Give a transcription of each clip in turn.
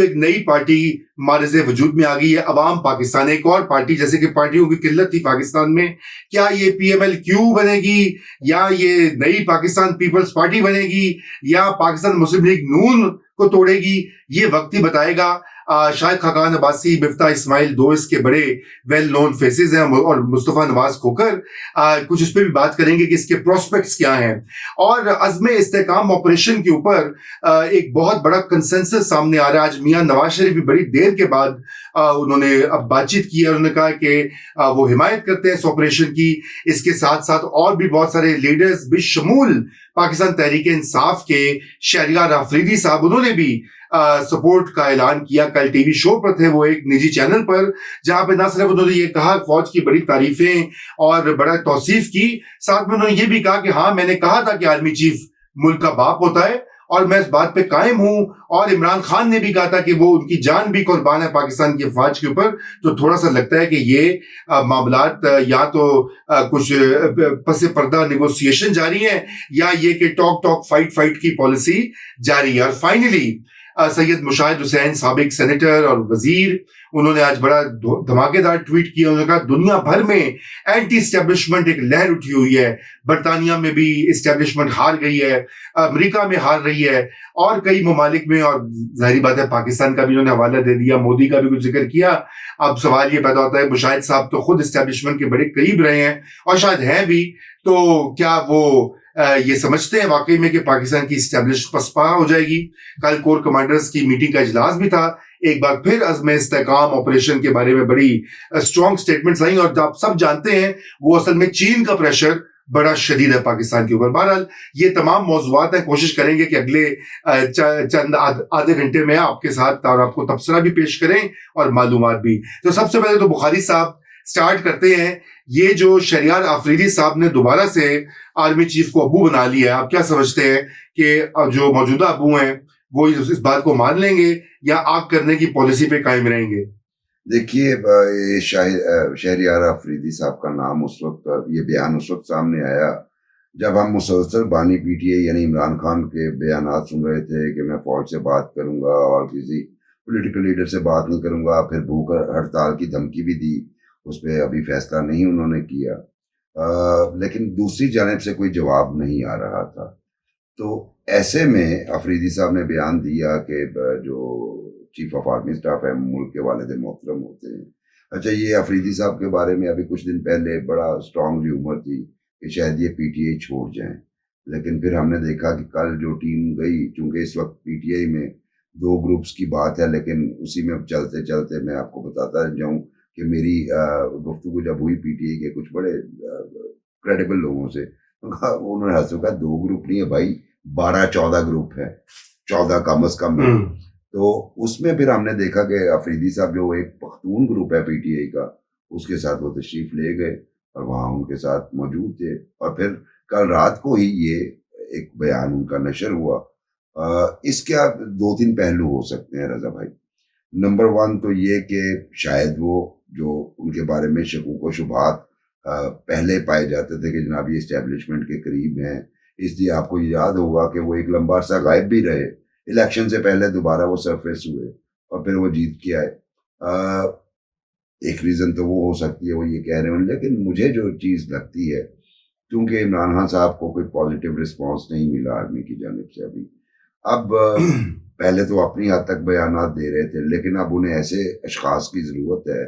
तो एक नई पार्टी मारिज़े वजूद में आ गई है, अवाम पाकिस्तान। एक और पार्टी, जैसे कि पार्टियों की किल्लत थी पाकिस्तान में, क्या ये PMLQ बनेगी, या ये नई पाकिस्तान पीपल्स पार्टी बनेगी, या पाकिस्तान मुस्लिम लीग नून को तोड़ेगी, ये वक्त ही बताएगा। शाहिद खाकान अब्बासी, मिफ्ता इस्माइल, दो इसके बड़े वेल नोन फेसेस हैं, और मुस्तफ़ा नवाज खोकर कुछ इस पर भी बात करेंगे कि इसके प्रोस्पेक्ट्स क्या हैं। और अज़्म इस्तेहकाम ऑपरेशन के ऊपर एक बहुत बड़ा कंसेंसस सामने आ रहा है। आज मियां नवाज शरीफ भी बड़ी देर के बाद उन्होंने अब बातचीत की है। उन्होंने कहा कि वो हिमायत करते हैं इस ऑपरेशन की। इसके साथ साथ और भी बहुत सारे लीडर्स बिशमूल पाकिस्तान तहरीक इंसाफ के शहरियार आफरीदी साहब, उन्होंने भी सपोर्ट का ऐलान किया। कल टीवी शो पर थे वो, एक निजी चैनल पर, जहां पे ना सिर्फ उन्होंने ये कहा फौज की बड़ी तारीफें और बड़ा तौसीफ की, साथ में उन्होंने ये भी कहा कि हाँ, मैंने कहा था कि आर्मी चीफ मुल्क का बाप होता है और मैं इस बात पे कायम हूं। और इमरान खान ने भी कहा था कि वो उनकी जान भी कुर्बान है पाकिस्तान की फौज के ऊपर। तो थोड़ा सा लगता है कि ये मामलात या तो कुछ पसे पर्दा नेगोशिएशन जारी है, या ये कि टॉक फाइट की पॉलिसी जारी है। और फाइनली सैयद मुशाहिद हुसैन, साबिक सेनेटर और वजीर, उन्होंने आज बड़ा धमाकेदार ट्वीट किया। उन्होंने कहा दुनिया भर में एंटी एस्टेब्लिशमेंट एक लहर उठी हुई है। बरतानिया में भी एस्टेब्लिशमेंट हार गई है, अमेरिका में हार रही है, और कई ममालिक में, और जाहिर बात है पाकिस्तान का भी उन्होंने हवाला दे दिया, मोदी का भी कुछ जिक्र किया। अब सवाल ये पैदा होता है, मुशाहिद साहब तो खुद एस्टेब्लिशमेंट के बड़े करीब रहे हैं और शायद हैं भी, तो क्या वो ये समझते हैं वाकई में कि पाकिस्तान की स्टैब्लिश पसपा हो जाएगी? कल कोर कमांडर्स की मीटिंग का इजलास भी था। एक बार फिर अज़्म इस्तेहकाम ऑपरेशन के बारे में बड़ी स्ट्रॉन्ग स्टेटमेंट्स आई, और आप सब जानते हैं वो असल में चीन का प्रेशर बड़ा शदीद है पाकिस्तान के ऊपर। बहरहाल ये तमाम मौज़ूआत है, कोशिश करेंगे कि अगले चंद आधे घंटे में आपके साथ और आपको तबसरा भी पेश करें और मालूमात भी। तो सबसे पहले तो बुखारी साहब स्टार्ट करते हैं। ये जो शहरियार आफरीदी साहब ने दोबारा से आर्मी चीफ को अबू बना लिया, आप क्या समझते हैं कि जो मौजूदा अबू हैं वो इस बात को मान लेंगे या आग करने की पॉलिसी पे कायम रहेंगे? देखिए, ये शहरियार आफरीदी साहब का नाम उस वक्त, ये बयान उस वक्त सामने आया जब हम मुसलसल बानी PTI यानी इमरान खान के बयानात सुन रहे थे कि मैं फौज से बात करूंगा और किसी पॉलिटिकल लीडर से बात नहीं करूंगा। फिर भूख हड़ताल की धमकी भी दी, उस पर अभी फैसला नहीं उन्होंने किया। लेकिन दूसरी जानिब से कोई जवाब नहीं आ रहा था। तो ऐसे में अफरीदी साहब ने बयान दिया कि जो चीफ ऑफ आर्मी स्टाफ है मुल्क के वालिद मोहतरम होते हैं। अच्छा, ये अफरीदी साहब के बारे में अभी कुछ दिन पहले बड़ा स्ट्रांग र्यूमर थी कि शायद ये PTI छोड़ जाएं, लेकिन फिर हमने देखा कि कल जो टीम गई, चूंकि इस वक्त PTI में 2 ग्रुप्स की बात है, लेकिन उसी में चलते चलते मैं आपको बताता जाऊं कि मेरी गुफ्तगू जब हुई PTI के कुछ बड़े क्रेडिबल लोगों से, उन्होंने हंस कहा 2 ग्रुप नहीं है भाई, 12-14 ग्रुप है, 14 कम अज कम है। तो उसमें फिर हमने देखा कि अफरीदी साहब जो एक पख्तून ग्रुप है PTI का, उसके साथ वो तशरीफ ले गए और वहाँ उनके साथ मौजूद थे। और फिर कल रात को ही ये एक बयान उनका नशर हुआ। इसके 2-3 पहलू हो सकते हैं रजा भाई। नंबर 1 तो ये कि शायद वो जो उनके बारे में शकूक व शुबहात पहले पाए जाते थे कि जनाब ये इस्टेब्लिशमेंट के करीब हैं, इसलिए आपको याद होगा कि वो एक लंबा अरसा गायब भी रहे। इलेक्शन से पहले दोबारा वो सरफेस हुए और फिर वो जीत के आए। एक रीज़न तो वो हो सकती है, वो ये कह रहे हैं। लेकिन मुझे जो चीज़ लगती है, क्योंकि इमरान खान साहब को कोई पॉजिटिव रिस्पॉन्स नहीं मिला आर्मी की जानिब से अभी। अब पहले तो अपनी हद तक बयानात दे रहे थे, लेकिन अब उन्हें ऐसे अशखास की ज़रूरत है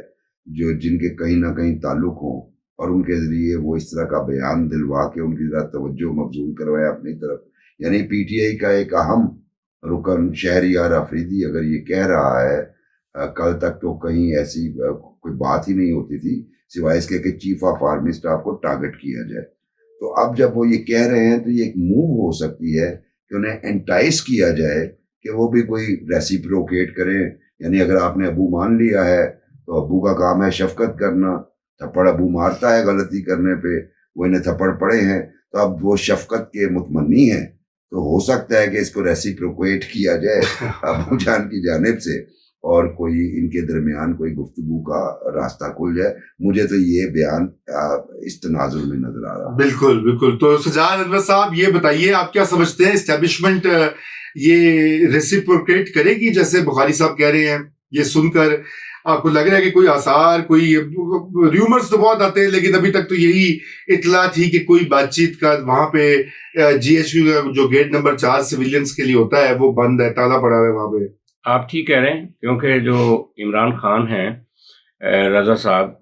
जो जिनके कहीं ना कहीं ताल्लुक हों और उनके ज़रिए वो इस तरह का बयान दिलवा के उनकी ज़रा तवज्जो मबजूल करवाए अपनी तरफ। यानी PTI का एक अहम रुकन शहरियार अफरीदी अगर ये कह रहा है, कल तक तो कहीं ऐसी कोई बात ही नहीं होती थी सिवाय इसके कि चीफ ऑफ आर्मी स्टाफ को टारगेट किया जाए। तो अब जब वो ये कह रहे हैं तो ये एक मूव हो सकती है कि उन्हें एंटाइस किया जाए कि वो भी कोई रेसिप्रोकेट करें। यानी अगर आपने अबू मान लिया है तो अबू का काम है शफकत करना। थप्पड़ अबू मारता है गलती करने पे, वो इन्हें थप्पड़ पड़े हैं, तो अब वो शफकत के मुतमन्नी हैं, तो हो सकता है कि इसको रेसिप्रोकेट किया जाए अबू जान की जानिब से और कोई इनके दरमियान कोई गुफ्तगू का रास्ता खुल जाए। मुझे तो ये बयान इस तनाजुर में नजर आ रहा है। बिल्कुल बिल्कुल। तो सजाद अनवर साहब, ये बताइए आप क्या समझते हैं, एस्टेब्लिशमेंट ये रेसिप्रोकेट करेगी जैसे बुखारी साहब कह रहे हैं? ये सुनकर आपको लग रहा है कि कोई आसार, कोई र्यूमर्स तो बहुत आते हैं, लेकिन अभी तक तो यही इतला थी कि कोई बातचीत का वहां पे GHQ का जो गेट नंबर 4 सिविलियंस के लिए होता है वो बंद है, ताला पड़ा है वहां पे। आप ठीक कह रहे हैं, क्योंकि जो इमरान खान हैं, रजा साहब,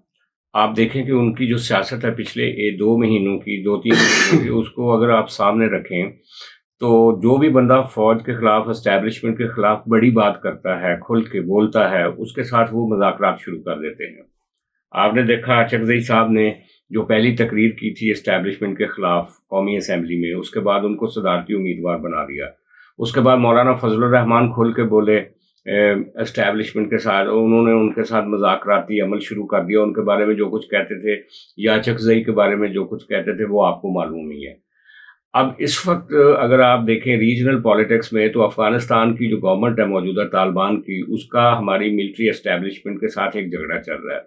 आप देखें कि उनकी जो सियासत है पिछले 2 महीनों की, 2-3 महीनों की, उसको अगर आप सामने रखें तो जो भी बंदा फौज के खिलाफ, एस्टैब्लिशमेंट के खिलाफ बड़ी बात करता है, खुल के बोलता है, उसके साथ वो मज़ाकरात शुरू कर देते हैं। आपने देखा चकज़ई साहब ने जो पहली तकरीर की थी एस्टैब्लिशमेंट के खिलाफ कौमी असम्बली में, उसके बाद उनको सदारती उम्मीदवार बना दिया। उसके बाद मौलाना फजलुर रहमान खुल के बोले एस्टैब्लिशमेंट के साथ, उन्होंने उनके साथ मज़ाकराती अमल शुरू कर दिया। उनके बारे में जो कुछ कहते थे या चकज़ई के बारे में जो कुछ कहते थे वो आपको मालूम ही है। अब इस वक्त अगर आप देखें रीजनल पॉलिटिक्स में, तो अफ़गानिस्तान की जो गवर्नमेंट है मौजूदा तालिबान की, उसका हमारी मिलिट्री एस्टैब्लिशमेंट के साथ एक झगड़ा चल रहा है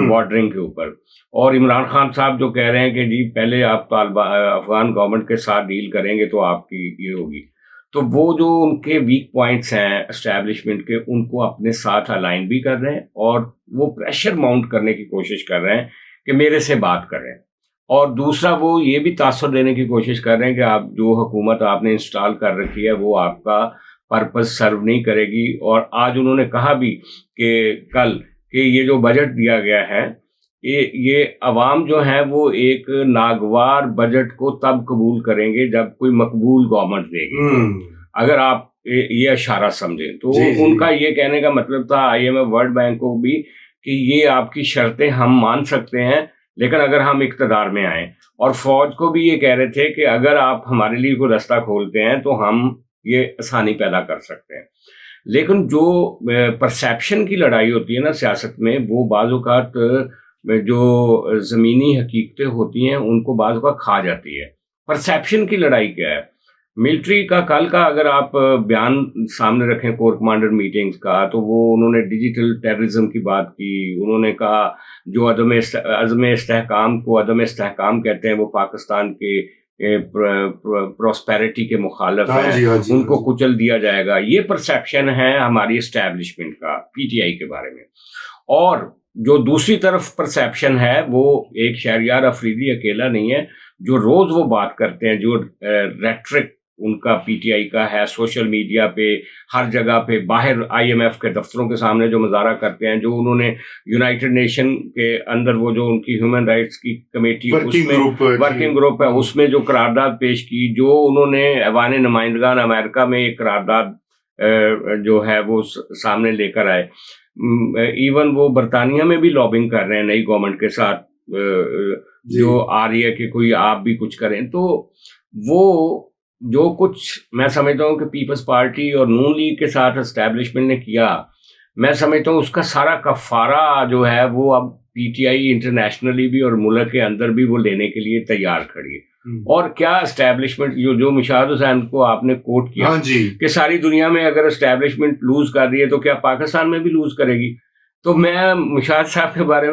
बॉर्डरिंग के ऊपर। और इमरान खान साहब जो कह रहे हैं कि जी पहले आप अफगान गवर्नमेंट के साथ डील करेंगे तो आपकी ये होगी, तो वो जो उनके वीक पॉइंट्स हैं एस्टैब्लिशमेंट के, उनको अपने साथ अलाइन भी कर रहे हैं और वो प्रेशर माउंट करने की कोशिश कर रहे हैं कि मेरे से बात करें। और दूसरा वो ये भी तासुर देने की कोशिश कर रहे हैं कि आप जो हुकूमत आपने इंस्टॉल कर रखी है वो आपका पर्पस सर्व नहीं करेगी। और आज उन्होंने कहा भी कि कल कि ये जो बजट दिया गया है, ये अवाम जो है वो एक नागवार बजट को तब कबूल करेंगे जब कोई मकबूल गवर्नमेंट देगी। अगर आप ये इशारा समझें तो उनका ये कहने का मतलब था IMF वर्ल्ड बैंक को भी कि ये आपकी शर्तें हम मान सकते हैं, लेकिन अगर हम इक़्तिदार में आए। और फौज को भी ये कह रहे थे कि अगर आप हमारे लिए कोई रास्ता खोलते हैं तो हम ये आसानी पैदा कर सकते हैं। लेकिन जो परसेप्शन की लड़ाई होती है ना सियासत में, वो बाज़ औक़ात जो ज़मीनी हकीकतें होती हैं उनको बाज़ औक़ात खा जाती है। परसेप्शन की लड़ाई क्या है? मिलिट्री का कल का अगर आप बयान सामने रखें कोर कमांडर मीटिंग्स का, तो वो उन्होंने डिजिटल टेररिज्म की बात की। उन्होंने कहा जो अज़म इस्तेहकाम को अदम इस्तेहकाम कहते हैं, वो पाकिस्तान के प्रॉस्पेरिटी के मुखालिफ हैं, उनको कुचल दिया जाएगा। ये परसेप्शन है हमारी एस्टैब्लिशमेंट का PTI के बारे में। और जो दूसरी तरफ परसेप्शन है वो एक शहरयार अफरीदी अकेला नहीं है, जो रोज़ वो बात करते हैं, जो रेट्रिक उनका PTI का है, सोशल मीडिया पे, हर जगह पे, बाहर IMF के दफ्तरों के सामने जो मुजाहरा करते हैं, जो उन्होंने यूनाइटेड नेशन के अंदर वो जो उनकी ह्यूमन राइट्स की कमेटी वर्किंग ग्रुप है, उसमें जो करारदाद पेश की, जो उन्होंने ऐवान नुमाइंदगान अमेरिका में एक करारदाद जो है वो सामने लेकर आए। इवन वो बरतानिया में भी लॉबिंग कर रहे हैं नई गवर्नमेंट के साथ जो आ रही है कि कोई आप भी कुछ करें। तो वो जो कुछ मैं समझता हूँ कि पीपल्स पार्टी और नून लीग के साथ एस्टैब्लिशमेंट ने किया, मैं समझता हूँ उसका सारा कफ़ारा जो है वो अब PTI इंटरनेशनली भी और मुल्क के अंदर भी वो लेने के लिए तैयार खड़ी है। और क्या एस्टैब्लिशमेंट जो मुशाहिद हुसैन को आपने कोट किया कि सारी दुनिया में अगर एस्टैब्लिशमेंट लूज कर रही है तो क्या पाकिस्तान में भी लूज करेगी? तो मैं मुशाहिद साहब के बारे में